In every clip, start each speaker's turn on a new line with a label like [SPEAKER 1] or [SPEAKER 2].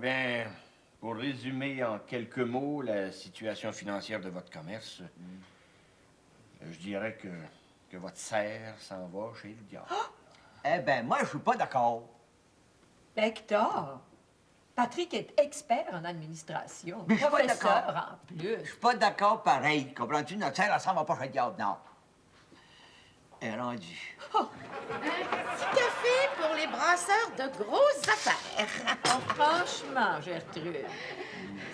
[SPEAKER 1] bien, pour résumer en quelques mots la situation financière de votre commerce, je dirais que votre serre s'en va chez le diable.
[SPEAKER 2] Eh ben, moi, je suis pas d'accord.
[SPEAKER 3] Hector, Patrick est expert en administration,
[SPEAKER 2] Mais je suis pas
[SPEAKER 3] professeur
[SPEAKER 2] d'accord.
[SPEAKER 3] en plus.
[SPEAKER 2] Je suis pas d'accord pareil. Comprends-tu? Notre serre, elle s'en va pas chez le diable, non. Elle est rendue.
[SPEAKER 4] Petit café pour les brasseurs de grosses affaires.
[SPEAKER 3] Oh, franchement, Gertrude,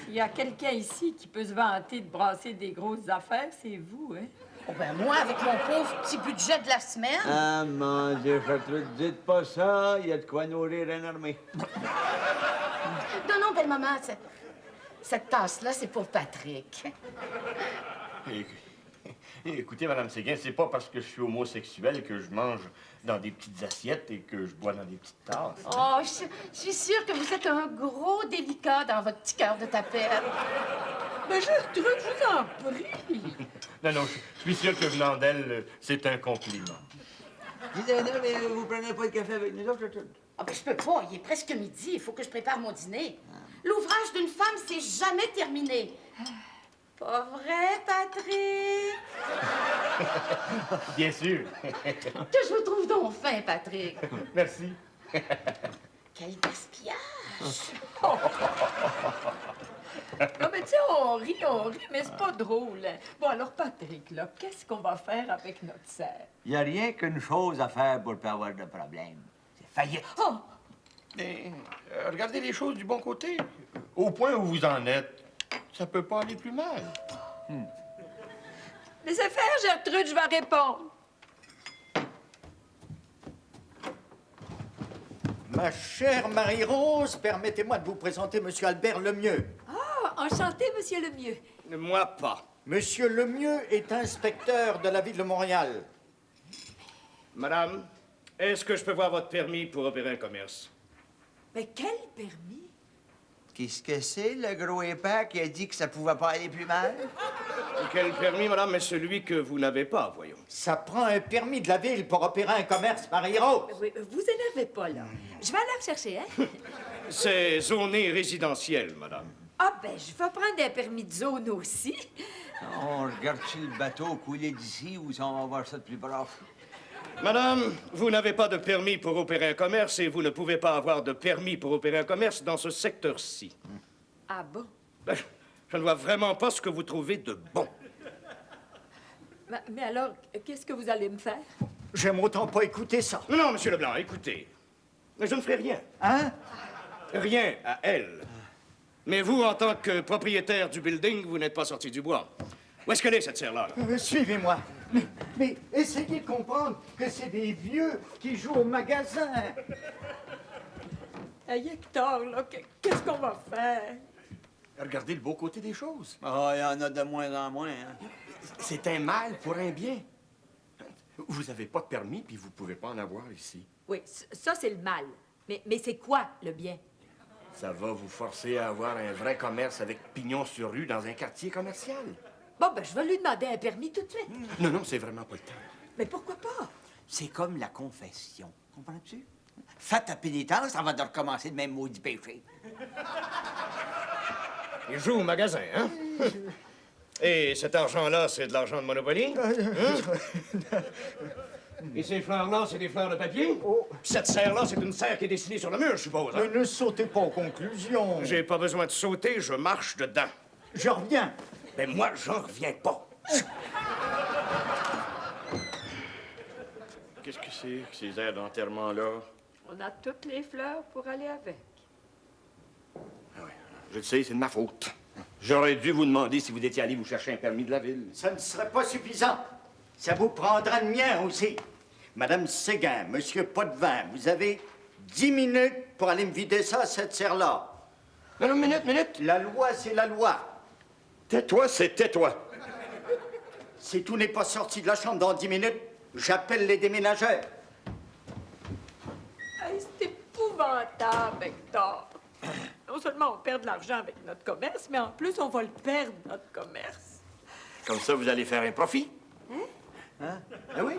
[SPEAKER 3] s'il y a quelqu'un ici qui peut se vanter de brasser des grosses affaires, c'est vous, hein?
[SPEAKER 4] Oh ben moi, avec mon pauvre petit budget de la semaine.
[SPEAKER 2] Ah, mon Dieu, Gertrude, dites pas ça. Il y a de quoi nourrir une armée.
[SPEAKER 4] Non, belle-maman, cette tasse-là, c'est pour Patrick.
[SPEAKER 1] Écoutez, Madame Séguin, c'est pas parce que je suis homosexuel que je mange dans des petites assiettes et que je bois dans des petites tasses.
[SPEAKER 4] Oh, je suis sûre que vous êtes un gros délicat dans votre petit cœur de tapette.
[SPEAKER 3] Mais Gertrude, je vous en prie.
[SPEAKER 1] Non, je suis sûr que venant d'elle, c'est un compliment.
[SPEAKER 2] Dites-moi, mais vous prenez pas de café avec nous autres, Gertrude?
[SPEAKER 4] Ah ben je peux pas, il est presque midi, il faut que je prépare mon dîner. L'ouvrage d'une femme, c'est jamais terminé. Pas vrai, Patrick?
[SPEAKER 1] Bien sûr.
[SPEAKER 4] Que je vous trouve donc fin, Patrick.
[SPEAKER 1] Merci.
[SPEAKER 4] Quel gaspillage!
[SPEAKER 3] Non, mais tu sais, on rit, mais c'est pas drôle. Bon, alors, Patrick, là, qu'est-ce qu'on va faire avec notre serre?
[SPEAKER 2] Il n'y a rien qu'une chose à faire pour pas avoir de problème. C'est faillite.
[SPEAKER 3] Oh!
[SPEAKER 1] Mais regardez les choses du bon côté. Au point où vous en êtes, ça peut pas aller plus mal.
[SPEAKER 3] Laissez faire, Gertrude, je vais répondre.
[SPEAKER 5] Ma chère Marie-Rose, permettez-moi de vous présenter Monsieur Albert Lemieux.
[SPEAKER 3] Ah, enchanté, monsieur Lemieux.
[SPEAKER 5] Moi pas. Monsieur Lemieux est inspecteur de la ville de Montréal.
[SPEAKER 6] Madame, est-ce que je peux voir votre permis pour opérer un commerce?
[SPEAKER 3] Mais quel permis?
[SPEAKER 2] Qu'est-ce que c'est, le gros épais qui a dit que ça pouvait pas aller plus mal?
[SPEAKER 6] Quel permis, madame, est celui que vous n'avez pas, voyons?
[SPEAKER 5] Ça prend un permis de la ville pour opérer un commerce, Marie-Rose.
[SPEAKER 3] Oui, vous énervez pas, là. Je vais aller la chercher, hein?
[SPEAKER 6] C'est zoné résidentiel, madame.
[SPEAKER 3] Ah, ben, je vais prendre un permis de zone aussi.
[SPEAKER 2] On regarde-tu le bateau couler d'ici ou si on va voir ça de plus proche?
[SPEAKER 6] Madame, vous n'avez pas de permis pour opérer un commerce et vous ne pouvez pas avoir de permis pour opérer un commerce dans ce secteur-ci.
[SPEAKER 3] Ah bon?
[SPEAKER 6] Ben, je ne vois vraiment pas ce que vous trouvez de bon.
[SPEAKER 3] Mais alors, qu'est-ce que vous allez me faire?
[SPEAKER 5] J'aime autant pas écouter ça.
[SPEAKER 6] Non, monsieur Leblanc, écoutez. Je ne ferai rien.
[SPEAKER 5] Hein?
[SPEAKER 6] Rien à elle. Mais vous, en tant que propriétaire du building, vous n'êtes pas sorti du bois. Où est-ce qu'elle est, cette serre-là?
[SPEAKER 5] Suivez-moi. Mais essayez de comprendre que c'est des vieux qui jouent au magasin.
[SPEAKER 3] Hey, Hector, là, qu'est-ce qu'on va faire?
[SPEAKER 1] Regardez le beau côté des choses.
[SPEAKER 2] Ah, il y en a de moins en moins, hein?
[SPEAKER 1] C'est un mal pour un bien. Vous n'avez pas de permis, puis vous pouvez pas en avoir ici.
[SPEAKER 3] Oui, ça, c'est le mal. Mais c'est quoi, le bien?
[SPEAKER 1] Ça va vous forcer à avoir un vrai commerce avec pignon sur rue dans un quartier commercial.
[SPEAKER 3] Bon, ben, je vais lui demander un permis tout de suite.
[SPEAKER 1] Non, c'est vraiment pas le temps.
[SPEAKER 3] Mais pourquoi pas?
[SPEAKER 2] C'est comme la confession. Comprends-tu? Fais ta pénitence avant de recommencer le même maudit péché.
[SPEAKER 6] Il joue au magasin, hein? Et cet argent-là, c'est de l'argent de Monopoly? Hein? Et ces fleurs-là, c'est des fleurs de papier?
[SPEAKER 5] Oh.
[SPEAKER 6] Puis cette serre-là, c'est une serre qui est dessinée sur le mur, je suppose. Hein?
[SPEAKER 5] Mais ne sautez pas aux conclusions.
[SPEAKER 6] J'ai pas besoin de sauter, je marche dedans.
[SPEAKER 5] Je reviens.
[SPEAKER 6] Mais moi, j'en reviens pas.
[SPEAKER 1] Qu'est-ce que c'est que ces airs d'enterrement-là?
[SPEAKER 3] On a toutes les fleurs pour aller avec.
[SPEAKER 1] Ah oui, je le sais, c'est de ma faute. J'aurais dû vous demander si vous étiez allé vous chercher un permis de la ville.
[SPEAKER 5] Ça ne serait pas suffisant. Ça vous prendra le mien aussi. Madame Séguin, Monsieur Potvin, vous avez 10 minutes pour aller me vider ça, cette serre-là.
[SPEAKER 1] Non, minute.
[SPEAKER 5] La loi, c'est la loi.
[SPEAKER 1] Tais-toi, c'est tais-toi.
[SPEAKER 5] Si tout n'est pas sorti de la chambre dans 10 minutes, j'appelle les déménageurs.
[SPEAKER 3] Hey, c'est épouvantable, Hector. Non seulement on perd de l'argent avec notre commerce, mais en plus, on va le perdre, notre commerce.
[SPEAKER 1] Comme ça, vous allez faire un profit. Hein? Ah oui.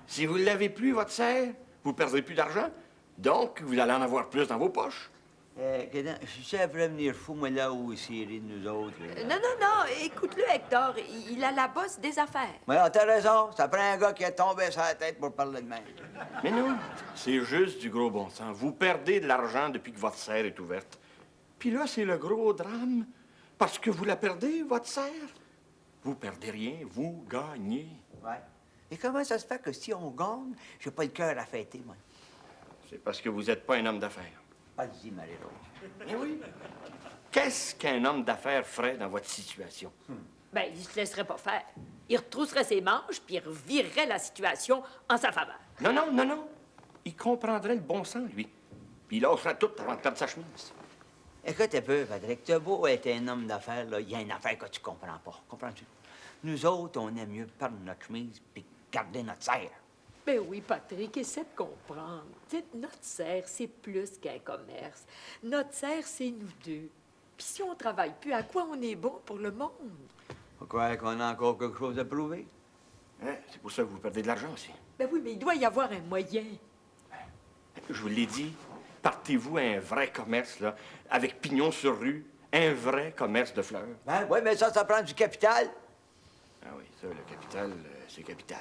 [SPEAKER 1] Si vous ne l'avez plus, votre serre, vous ne perdrez plus d'argent. Donc, vous allez en avoir plus dans vos poches.
[SPEAKER 2] Je sais après venir fou, moi, là où c'est de nous autres.
[SPEAKER 3] Non, écoute-le, Hector. Il a la bosse des affaires.
[SPEAKER 2] Mais t'as raison, ça prend un gars qui est tombé sur la tête pour parler de même.
[SPEAKER 1] Mais non, c'est juste du gros bon sens. Vous perdez de l'argent depuis que votre serre est ouverte. Puis là, c'est le gros drame. Parce que vous la perdez, votre serre. Vous perdez rien, vous gagnez.
[SPEAKER 2] Ouais. Et comment ça se fait que si on gagne, j'ai pas le cœur à fêter, moi?
[SPEAKER 1] C'est parce que vous n'êtes pas un homme d'affaires.
[SPEAKER 2] Vas-y, Marie-Rose.
[SPEAKER 1] Eh oui. Qu'est-ce qu'un homme d'affaires ferait dans votre situation?
[SPEAKER 3] Ben, il se laisserait pas faire. Il retrousserait ses manches, puis il revirerait la situation en sa faveur.
[SPEAKER 1] Non. Il comprendrait le bon sens, lui. Puis il lâcherait tout avant de perdre sa chemise.
[SPEAKER 2] Écoute un peu, Patrick, t'as beau être un homme d'affaires, là, il y a une affaire que tu comprends pas. Comprends-tu? Nous autres, on aime mieux perdre notre chemise puis garder notre serre.
[SPEAKER 3] Ben oui, Patrick, essaie de comprendre. T'sais, notre serre, c'est plus qu'un commerce. Notre serre, c'est nous deux. Puis si on travaille plus, à quoi on est bon pour le monde?
[SPEAKER 2] Faut croire qu'on a encore quelque chose à prouver.
[SPEAKER 1] Hein? C'est pour ça que vous perdez de l'argent aussi.
[SPEAKER 3] Ben oui, mais il doit y avoir un moyen.
[SPEAKER 1] Je vous l'ai dit, partez-vous à un vrai commerce, là, avec pignon sur rue, un vrai commerce de fleurs.
[SPEAKER 2] Ben, oui, mais ça prend du capital.
[SPEAKER 1] Ah oui, ça, le capital, c'est capital.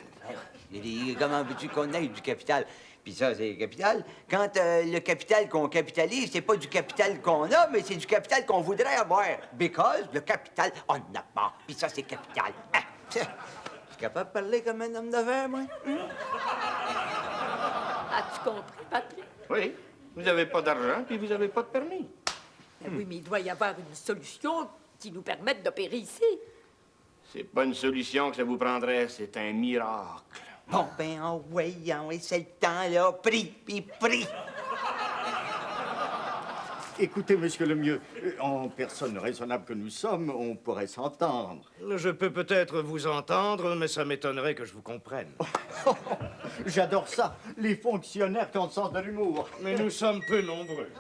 [SPEAKER 2] Comment veux-tu qu'on ait du capital? Puis ça, c'est le capital. Quand le capital qu'on capitalise, c'est pas du capital qu'on a, mais c'est du capital qu'on voudrait avoir. Because le capital, on n'a pas. Puis ça, c'est capital. Ah, je suis capable de parler comme un homme d'affaires, moi?
[SPEAKER 3] As-tu compris, Patrick?
[SPEAKER 1] Oui, vous n'avez pas d'argent, puis vous n'avez pas de permis.
[SPEAKER 3] Ben oui, mais il doit y avoir une solution qui nous permette d'opérer ici.
[SPEAKER 1] C'est pas une solution que ça vous prendrait, c'est un miracle.
[SPEAKER 2] Bon, ben, oui, c'est le temps, là. Pris.
[SPEAKER 5] Écoutez, monsieur Lemieux, en personne raisonnable que nous sommes, on pourrait s'entendre.
[SPEAKER 6] Je peux peut-être vous entendre, mais ça m'étonnerait que je vous comprenne.
[SPEAKER 5] J'adore ça, les fonctionnaires qui ont le sens de l'humour.
[SPEAKER 6] Mais nous sommes peu nombreux.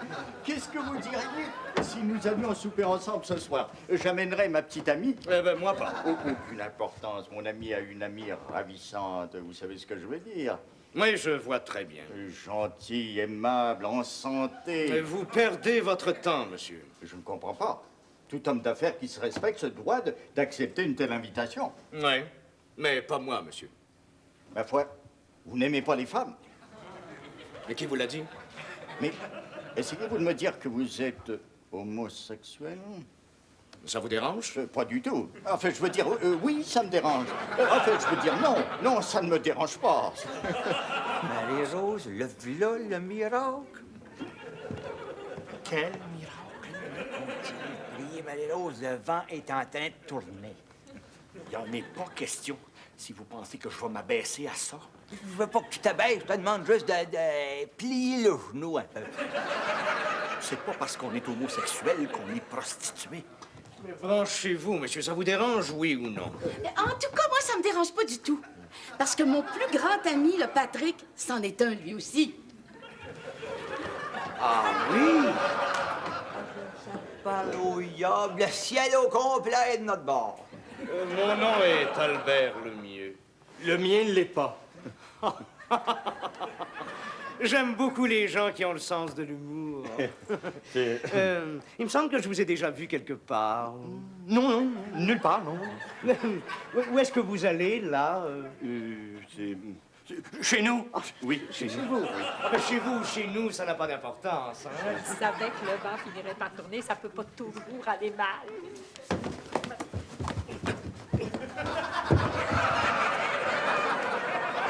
[SPEAKER 5] Qu'est-ce que vous diriez si nous allions souper ensemble ce soir? J'amènerais ma petite amie.
[SPEAKER 6] Eh ben, moi pas.
[SPEAKER 5] Aucune importance. Mon ami a une amie ravissante. Vous savez ce que je veux dire?
[SPEAKER 6] Oui, je vois très bien.
[SPEAKER 5] Gentille, aimable, en santé.
[SPEAKER 6] Mais vous perdez votre temps, monsieur.
[SPEAKER 5] Je ne comprends pas. Tout homme d'affaires qui se respecte se doit d'accepter une telle invitation.
[SPEAKER 6] Oui, mais pas moi, monsieur.
[SPEAKER 5] Ma foi, vous n'aimez pas les femmes.
[SPEAKER 6] Mais qui vous l'a dit?
[SPEAKER 5] Mais essayez-vous de me dire que vous êtes homosexuel?
[SPEAKER 6] Ça vous dérange?
[SPEAKER 5] Pas du tout. Enfin, je veux dire, oui, ça me dérange. Enfin, je veux dire, non, ça ne me dérange pas.
[SPEAKER 2] Marie-Rose, le v'là, le miracle.
[SPEAKER 1] Quel miracle!
[SPEAKER 2] Priez, Marie-Rose, le vent est en train de tourner.
[SPEAKER 1] Il n'en est pas question si vous pensez que je vais m'abaisser à ça.
[SPEAKER 2] Je veux pas que tu t'abaisses, je te demande juste de plier le genou un peu.
[SPEAKER 1] C'est pas parce qu'on est homosexuel qu'on est prostitué.
[SPEAKER 6] Mais branchez-vous, monsieur, ça vous dérange, oui ou non?
[SPEAKER 4] En tout cas, moi, ça me dérange pas du tout. Parce que mon plus grand ami, le Patrick, c'en est un lui aussi.
[SPEAKER 1] Ah oui?
[SPEAKER 2] Parle au diable, le ciel au complet est de notre bord.
[SPEAKER 6] Mon nom est Albert Lemieux.
[SPEAKER 1] Le mien ne l'est pas.
[SPEAKER 6] J'aime beaucoup les gens qui ont le sens de l'humour. Il me semble que je vous ai déjà vu quelque part.
[SPEAKER 1] Non, nulle part, non.
[SPEAKER 6] Où est-ce que vous allez, là?
[SPEAKER 1] C'est chez nous. Oui, chez
[SPEAKER 6] Chez
[SPEAKER 1] nous.
[SPEAKER 6] vous. Chez vous ou chez nous, ça n'a pas d'importance. Hein?
[SPEAKER 3] Je savais que le vent finirait par tourner, ça peut pas toujours aller mal.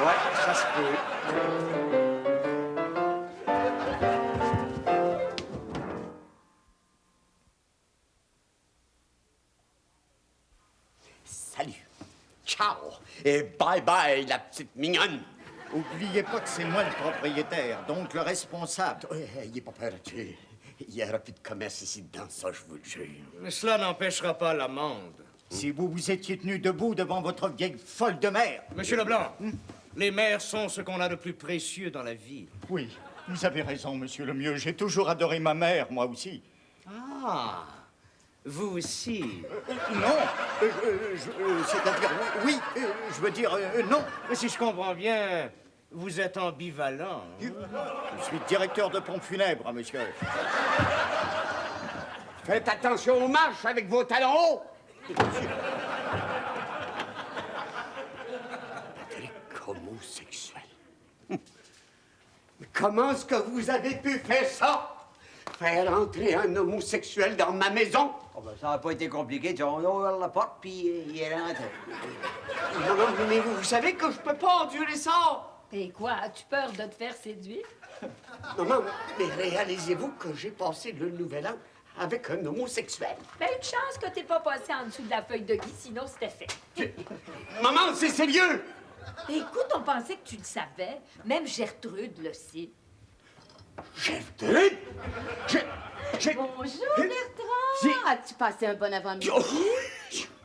[SPEAKER 2] Ouais, ça se peut.
[SPEAKER 7] Salut. Ciao. Et bye-bye, la petite mignonne.
[SPEAKER 5] Oubliez pas que c'est moi le propriétaire, donc le responsable.
[SPEAKER 7] Ayez pas peur, tu. Il n'y aura plus de commerce ici dedans, ça, je vous le jure.
[SPEAKER 6] Mais cela n'empêchera pas l'amende.
[SPEAKER 5] Si vous vous étiez tenu debout devant votre vieille folle de mère.
[SPEAKER 6] Monsieur Leblanc, les mères sont ce qu'on a de plus précieux dans la vie.
[SPEAKER 5] Oui, vous avez raison, monsieur Lemieux. J'ai toujours adoré ma mère, moi aussi.
[SPEAKER 6] Ah, vous aussi.
[SPEAKER 5] Non, c'est-à-dire, oui, je veux dire, non.
[SPEAKER 6] Mais si je comprends bien, Vous êtes ambivalent. Hein?
[SPEAKER 5] Je suis directeur de pompe funèbre, monsieur.
[SPEAKER 7] Faites attention aux marches avec vos talons hauts. Patrick homosexuel. Mais comment est-ce que vous avez pu faire ça? Faire entrer un homosexuel dans ma maison?
[SPEAKER 2] Oh, ben, ça n'a pas été compliqué. On a ouvert la porte, puis il est rentré.
[SPEAKER 7] Non, mais vous savez que je peux pas endurer ça.
[SPEAKER 3] Et quoi, as-tu peur de te faire séduire?
[SPEAKER 7] Maman, mais réalisez-vous que j'ai passé le nouvel an avec un homosexuel?
[SPEAKER 3] Ben, une chance que t'es pas passé en dessous de la feuille de Guy, sinon c'était fait.
[SPEAKER 7] Maman, c'est sérieux!
[SPEAKER 3] Écoute, on pensait que tu le savais. Même Gertrude le sait.
[SPEAKER 7] Gertrude?
[SPEAKER 4] Bonjour, Bertrand! As-tu passé un bon avant-midi?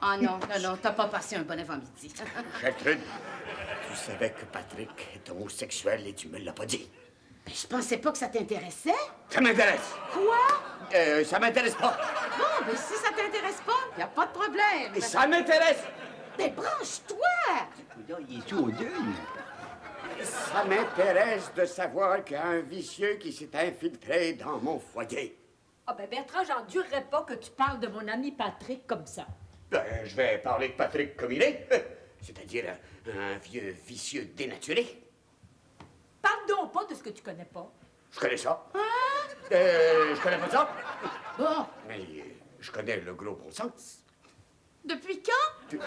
[SPEAKER 4] Ah non, t'as pas passé un bon avant-midi.
[SPEAKER 7] Gertrude, tu savais que Patrick est homosexuel et tu me l'as pas dit.
[SPEAKER 4] Mais je pensais pas que ça t'intéressait.
[SPEAKER 7] Ça m'intéresse.
[SPEAKER 4] Quoi?
[SPEAKER 7] Ça m'intéresse pas.
[SPEAKER 4] Bon, mais si ça t'intéresse pas, y a pas de problème.
[SPEAKER 7] Mais ça m'intéresse.
[SPEAKER 4] Mais branche-toi!
[SPEAKER 2] Il est tout au deux.
[SPEAKER 7] Ça m'intéresse de savoir qu'il y a un vicieux qui s'est infiltré dans mon foyer.
[SPEAKER 3] Ah ben Bertrand, j'endurerais pas que tu parles de mon ami Patrick comme ça.
[SPEAKER 7] Ben, je vais parler de Patrick comme il est, c'est-à-dire un vieux vicieux dénaturé.
[SPEAKER 3] Parle donc pas de ce que tu connais pas.
[SPEAKER 7] Je connais ça. Je connais pas ça.
[SPEAKER 4] Bon,
[SPEAKER 7] Mais je connais le gros bon sens.
[SPEAKER 4] depuis quand?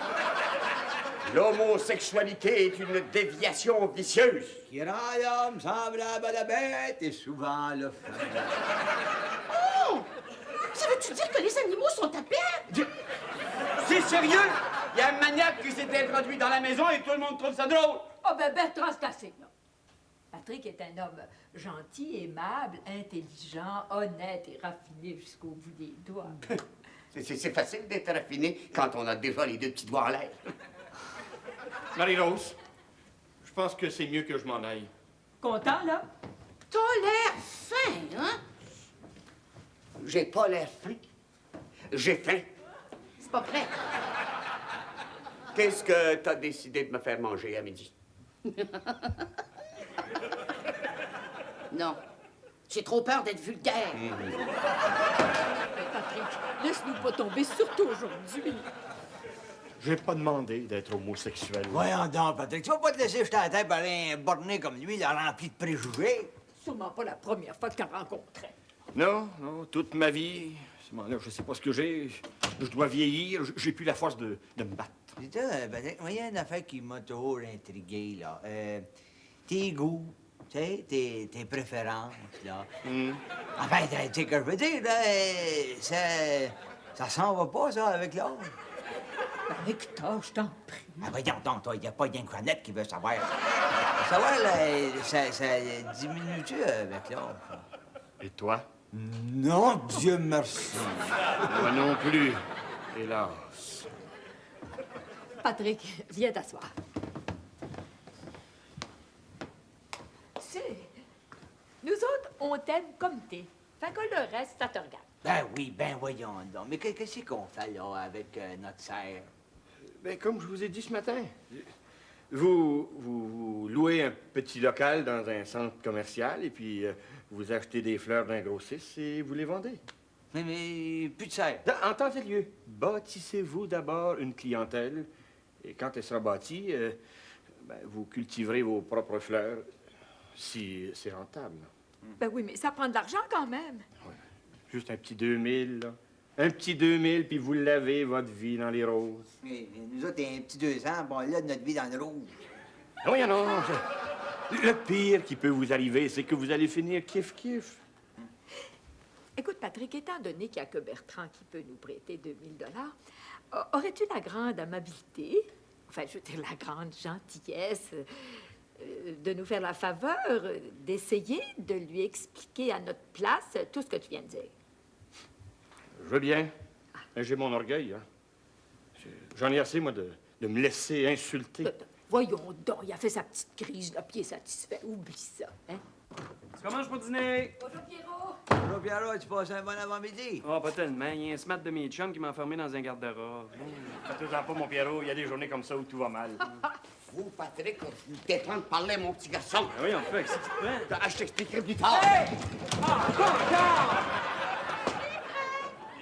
[SPEAKER 7] L'homosexualité est une déviation vicieuse.
[SPEAKER 2] Qui rend l'homme semblable à la bête et souvent le fait.
[SPEAKER 4] Oh! Ça veut-tu dire que les animaux sont à perdre?
[SPEAKER 7] C'est sérieux? Il y a un maniaque qui s'est introduit dans la maison et tout le monde trouve ça drôle.
[SPEAKER 3] Ah ben Bertrand, c'est assez, là. Patrick est un homme gentil, aimable, intelligent, honnête et raffiné jusqu'au bout des doigts.
[SPEAKER 7] C'est facile d'être raffiné quand on a déjà les deux petits doigts en l'air.
[SPEAKER 1] Marie-Rose, je pense que c'est mieux que je m'en aille.
[SPEAKER 3] Content, là?
[SPEAKER 4] T'as l'air fin, hein?
[SPEAKER 7] J'ai pas l'air faim. J'ai faim.
[SPEAKER 4] C'est pas prêt.
[SPEAKER 7] Qu'est-ce que t'as décidé de me faire manger à midi?
[SPEAKER 4] Non. J'ai trop peur d'être vulgaire.
[SPEAKER 3] Patrick, laisse-nous pas tomber, surtout aujourd'hui.
[SPEAKER 1] J'ai pas demandé d'être homosexuel.
[SPEAKER 2] Voyons donc, Patrick, tu vas pas te laisser jeter la tête par un borné comme lui, il a rempli de préjugés.
[SPEAKER 3] Sûrement pas la première fois que t'as rencontré.
[SPEAKER 1] Non, toute ma vie, à ce moment-là, je sais pas ce que j'ai. Je dois vieillir, j'ai plus la force de me battre.
[SPEAKER 2] C'est ça, Patrick, moi, il y a une affaire qui m'a toujours intrigué, là. Tes goûts, tu sais, tes préférences, là. Enfin, tu sais que je veux dire, là, ça s'en va pas, ça, avec l'âge.
[SPEAKER 3] Avec toi, je t'en prie.
[SPEAKER 2] Ah, voyons donc, toi, il n'y a pas rien que Jeannette qui veut savoir. Savoir, là, ça diminue-tu avec l'âge?
[SPEAKER 1] Et toi?
[SPEAKER 2] Non, Dieu merci.
[SPEAKER 1] Moi non plus, hélas.
[SPEAKER 3] Patrick, viens t'asseoir. Tu sais, nous autres, on t'aime comme t'es. Fait que le reste, ça te regarde.
[SPEAKER 2] Ben oui, ben voyons donc. Mais qu'est-ce qu'on fait, là, avec notre serre?
[SPEAKER 1] Ben, comme je vous ai dit ce matin, vous louez un petit local dans un centre commercial et puis vous achetez des fleurs d'un grossiste et vous les vendez.
[SPEAKER 2] Mais plus de serre.
[SPEAKER 1] En temps et lieu, bâtissez-vous d'abord une clientèle et quand elle sera bâtie, ben, vous cultiverez vos propres fleurs si c'est rentable.
[SPEAKER 3] Ben oui, mais ça prend de l'argent quand même.
[SPEAKER 1] Juste un petit 2000, là. Un petit 2000, puis vous l'avez, votre vie dans les roses.
[SPEAKER 2] Mais nous autres, un petit 200, bon, là, notre vie dans le rouge.
[SPEAKER 1] Non, non. Le pire qui peut vous arriver, c'est que vous allez finir kiff-kiff.
[SPEAKER 3] Écoute, Patrick, étant donné qu'il n'y a que Bertrand qui peut nous prêter 2000 $, aurais-tu la grande amabilité, enfin, je veux dire la grande gentillesse, de nous faire la faveur d'essayer de lui expliquer à notre place tout ce que tu viens de dire?
[SPEAKER 1] Je veux bien, mais j'ai mon orgueil. Hein. J'en ai assez, moi, de me laisser insulter.
[SPEAKER 3] Voyons donc, il a fait sa petite crise, là, puis il est satisfait. Oublie ça, hein?
[SPEAKER 8] Tu commences pour dîner?
[SPEAKER 3] Bonjour, Pierrot!
[SPEAKER 2] Bonjour, Pierrot, tu passes un bon avant-midi?
[SPEAKER 8] Oh, pas tellement. Il y a un smart de mes chums qui m'a enfermé dans un garde-robe.
[SPEAKER 1] Faites-en pas, mon Pierrot, il y a des journées comme ça où tout va mal.
[SPEAKER 7] vous, Patrick, je vous défends de parler, mon petit garçon.
[SPEAKER 8] Ah oui, on fait avec ça qui te prend.
[SPEAKER 7] Ah, je t'expliquerai plus tard.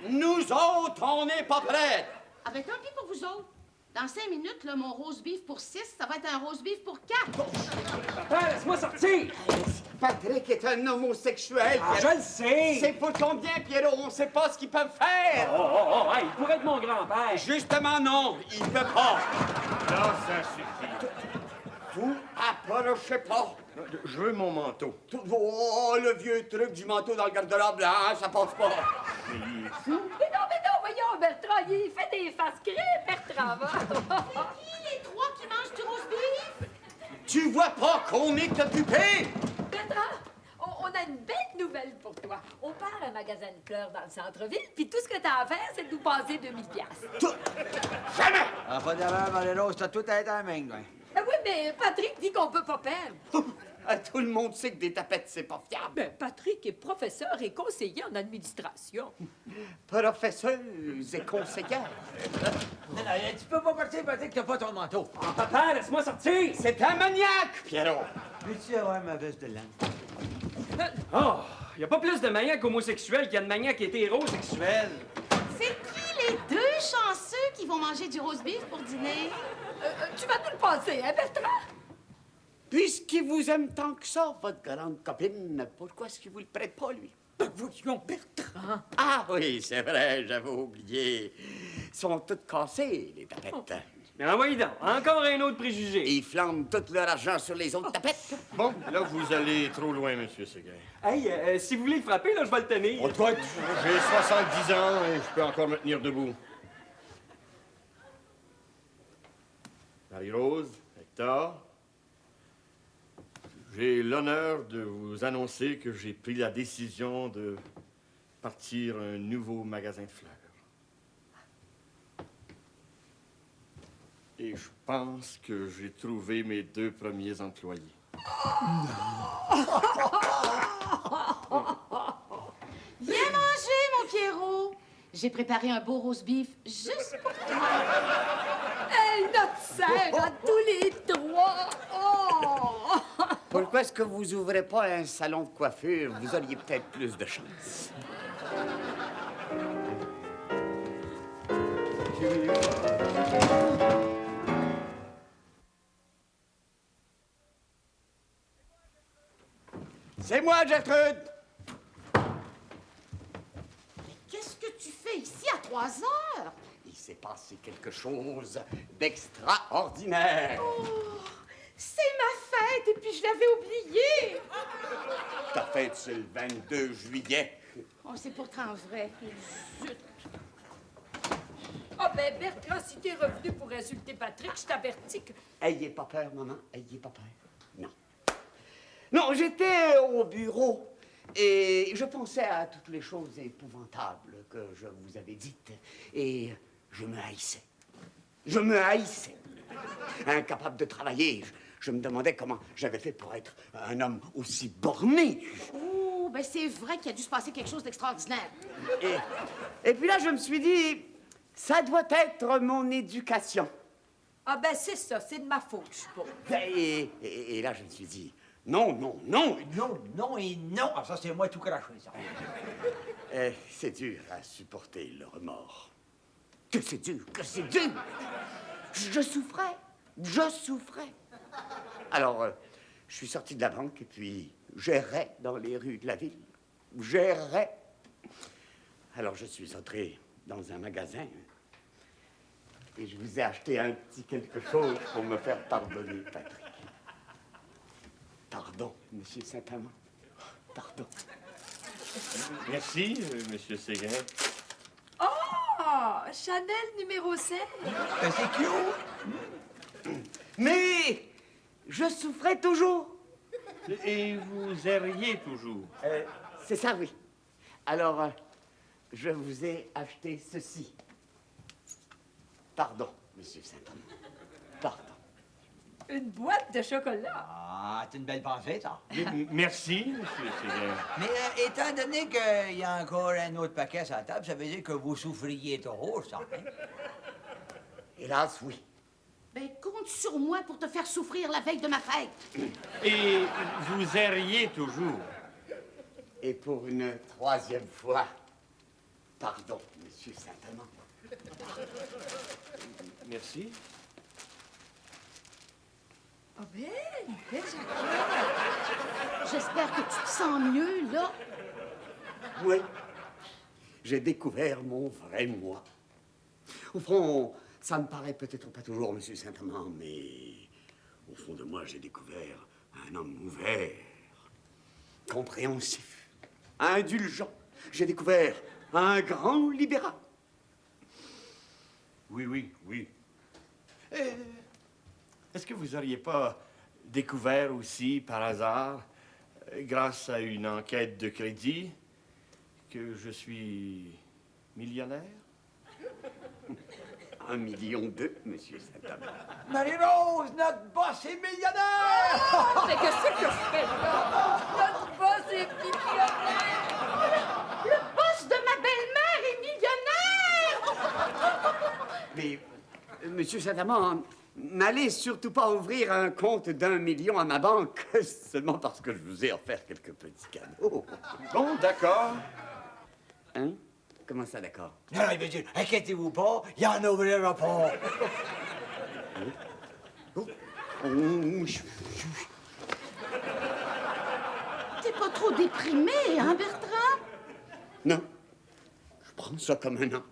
[SPEAKER 7] Nous autres, on n'est pas prêts.
[SPEAKER 4] Ah ben tant pis pour vous autres. Dans 5 minutes, là, mon roast beef pour 6, ça va être un roast beef pour 4.
[SPEAKER 8] Papa, laisse-moi sortir!
[SPEAKER 7] Patrick est un homosexuel.
[SPEAKER 8] Ah, je le sais!
[SPEAKER 7] C'est pour combien, Pierrot? On sait pas ce qu'ils peuvent faire.
[SPEAKER 8] Oh, hey, il pourrait être mon grand-père.
[SPEAKER 7] Justement, non, il peut pas.
[SPEAKER 1] Là, ça suffit.
[SPEAKER 7] Vous approchez pas.
[SPEAKER 1] Je veux mon manteau.
[SPEAKER 7] Oh, le vieux truc du manteau dans le garde-robe, là, hein, ça passe pas.
[SPEAKER 3] Mais non, voyons, Bertrand, il fait des faces crées, Bertrand, va.
[SPEAKER 4] Qui les 3 qui mangent du roast beef?
[SPEAKER 7] Tu vois pas qu'on est occupé?
[SPEAKER 3] Bertrand, on a une belle nouvelle pour toi. On part à un magasin de fleurs dans le centre-ville, puis tout ce que t'as à faire, c'est de nous passer 2000 piastres.
[SPEAKER 7] Jamais!
[SPEAKER 2] Ah, pas d'erreur, Marie-Rose, t'as tout à être à la main, quoi.
[SPEAKER 3] Ah oui, mais Patrick dit qu'on peut pas perdre.
[SPEAKER 7] Tout le monde sait que des tapettes, c'est pas fiable.
[SPEAKER 3] Ben, Patrick est professeur et conseiller en administration.
[SPEAKER 7] Professeurs et conseillères.
[SPEAKER 2] Non, tu peux pas partir, Patrick, t'as pas ton manteau.
[SPEAKER 8] Papa, laisse-moi sortir!
[SPEAKER 7] C'est un maniaque, Pierrot.
[SPEAKER 2] Peux-tu avoir ma veste de laine?
[SPEAKER 8] Oh, y a pas plus de maniaques homosexuels qu'il y a de maniaques hétérosexuels.
[SPEAKER 4] C'est qui les 2 chanceux qui vont manger du roast beef pour dîner?
[SPEAKER 3] Tu vas nous le passer, hein, Bertrand?
[SPEAKER 7] Puisqu'il vous aime tant que ça, votre grande copine, pourquoi est-ce qu'il vous le prête pas, lui?
[SPEAKER 3] Ben, voyons, Bertrand.
[SPEAKER 7] Ah oui, c'est vrai, j'avais oublié. Ils sont toutes cassées, les tapettes.
[SPEAKER 8] Mais envoyez donc, encore un autre préjugé.
[SPEAKER 7] Ils flambent tout leur argent sur les autres tapettes.
[SPEAKER 1] Bon, là, vous allez trop loin, Monsieur Séguin.
[SPEAKER 8] Hey, si vous voulez le frapper, là, je vais le tenir.
[SPEAKER 1] Oh, toi, j'ai 70 ans et je peux encore me tenir debout. Marie-Rose, Hector, j'ai l'honneur de vous annoncer que j'ai pris la décision de partir un nouveau magasin de fleurs. Et je pense que j'ai trouvé mes 2 premiers employés.
[SPEAKER 4] Viens manger, mon Pierrot. J'ai préparé un beau roast beef juste pour toi.
[SPEAKER 3] Hey, notre sœur à tous les 3. Oh!
[SPEAKER 7] Pourquoi est-ce que vous ouvrez pas un salon de coiffure? Vous auriez peut-être plus de chance. C'est moi, Gertrude!
[SPEAKER 4] Qu'est-ce que tu fais ici à 3 heures?
[SPEAKER 7] Il s'est passé quelque chose d'extraordinaire.
[SPEAKER 4] C'est ma fête et puis je l'avais oublié.
[SPEAKER 7] Ta fête, c'est le 22 juillet.
[SPEAKER 4] Oh, c'est pourtant vrai. Zut.
[SPEAKER 3] Ah ben, Bertrand, si t'es revenu pour insulter Patrick, je t'avertis que...
[SPEAKER 7] Ayez pas peur, maman. Ayez pas peur. Non. Non, j'étais au bureau et je pensais à toutes les choses épouvantables que je vous avais dites et je me haïssais. Je me haïssais. Incapable de travailler, je me demandais comment j'avais fait pour être un homme aussi borné.
[SPEAKER 4] Oh, ben c'est vrai qu'il a dû se passer quelque chose d'extraordinaire.
[SPEAKER 7] Et puis là, je me suis dit, ça doit être mon éducation.
[SPEAKER 3] Ah ben, c'est ça, c'est de ma faute, je suppose.
[SPEAKER 7] Et là, je me suis dit, non, non, non.
[SPEAKER 2] Non, non et non. Ah, ça, c'est moi tout craché, ça.
[SPEAKER 7] C'est dur à supporter le remords. Que c'est dur, que c'est dur. Je souffrais, je souffrais. Alors, je suis sorti de la banque et puis j'errais dans les rues de la ville. J'errais. Alors, je suis entré dans un magasin et je vous ai acheté un petit quelque chose pour me faire pardonner, Patrick. Pardon, Monsieur Saint-Amand. Pardon.
[SPEAKER 1] Merci, Monsieur Séguin.
[SPEAKER 3] Ah, Chanel numéro 7.
[SPEAKER 2] C'est cute.
[SPEAKER 7] Mais je souffrais toujours.
[SPEAKER 1] Et vous erriez toujours.
[SPEAKER 7] C'est ça, oui. Alors, je vous ai acheté ceci. Pardon, Monsieur Saint-Amand. Pardon.
[SPEAKER 3] Une boîte de chocolat.
[SPEAKER 2] Ah, c'est une belle pensée, ça.
[SPEAKER 1] Merci, Monsieur Séguin.
[SPEAKER 2] Mais étant donné qu'il y a encore un autre paquet sur la table, ça veut dire que vous souffriez trop, ça. Hein?
[SPEAKER 7] Hélas, oui.
[SPEAKER 4] Ben, compte sur moi pour te faire souffrir la veille de ma fête.
[SPEAKER 1] Et vous erriez toujours.
[SPEAKER 7] Et pour une 3e fois, pardon, monsieur Saint-Amand.
[SPEAKER 1] Merci.
[SPEAKER 3] Oh, belle jaquette.
[SPEAKER 4] J'espère que tu te sens mieux, là.
[SPEAKER 7] Oui, j'ai découvert mon vrai moi. Au fond, ça me paraît peut-être pas toujours, monsieur Saint-Amand, mais au fond de moi, j'ai découvert un homme ouvert, compréhensif, indulgent. J'ai découvert un grand libéral.
[SPEAKER 1] Oui. Est-ce que vous n'auriez pas découvert aussi, par hasard, grâce à une enquête de crédit, que je suis millionnaire?
[SPEAKER 7] 1,2 million, monsieur Saint-Amand.
[SPEAKER 2] Marie-Rose, notre boss est millionnaire!
[SPEAKER 3] Mais qu'est-ce que je fais là? Notre boss est millionnaire!
[SPEAKER 4] Le boss de ma belle-mère est millionnaire!
[SPEAKER 7] Mais, monsieur Saint-Amand, n'allez surtout pas ouvrir un compte d'1 million à ma banque, seulement parce que je vous ai offert quelques petits cadeaux.
[SPEAKER 1] Bon, d'accord.
[SPEAKER 7] Hein? Comment ça, d'accord?
[SPEAKER 2] Non, monsieur, inquiétez-vous pas, il y en ouvrira pas.
[SPEAKER 4] T'es pas trop déprimé, hein, Bertrand?
[SPEAKER 7] Non, je prends ça comme un an.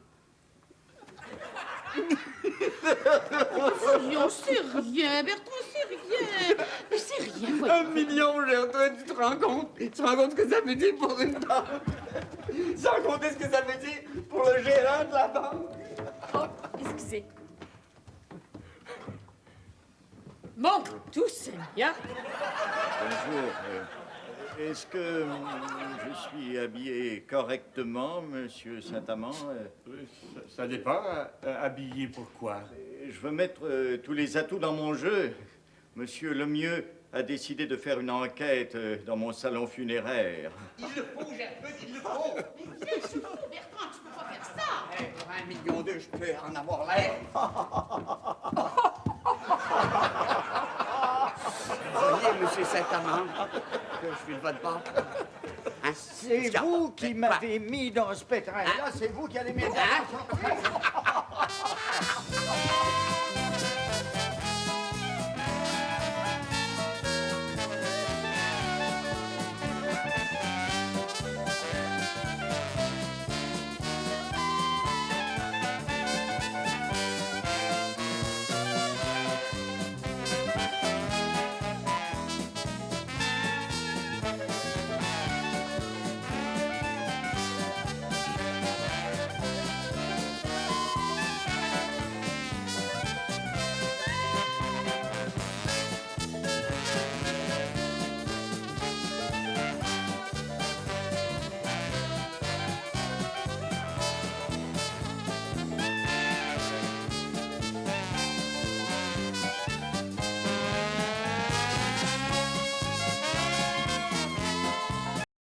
[SPEAKER 4] Voyons, c'est rien, Bertrand, c'est rien. Mais c'est rien, voyons.
[SPEAKER 7] 1 million, Gertrude, tu te rends compte? Tu te rends compte ce que ça veut dire pour une banque? Sans compter ce que ça veut dire pour le gérant de la banque?
[SPEAKER 3] Oh, excusez. Mon tout Seigneur!
[SPEAKER 5] Bonjour. Est-ce que je suis habillé correctement, monsieur Saint-Amand?
[SPEAKER 1] Ça dépend. Habillé pourquoi?
[SPEAKER 5] Je veux mettre tous les atouts dans mon jeu. Monsieur Lemieux a décidé de faire une enquête dans mon salon funéraire.
[SPEAKER 7] Il le faut, Gertrude, il le faut!
[SPEAKER 4] Bien sûr, Bertrand, tu peux pas faire ça.
[SPEAKER 7] Pour 1,2 million, je peux en avoir l'air. Voyez, monsieur Saint-Amand, que je suis de votre part. Hein?
[SPEAKER 5] C'est vous qui m'avez mis dans ce pétrin-là, c'est vous qui allez m'aider.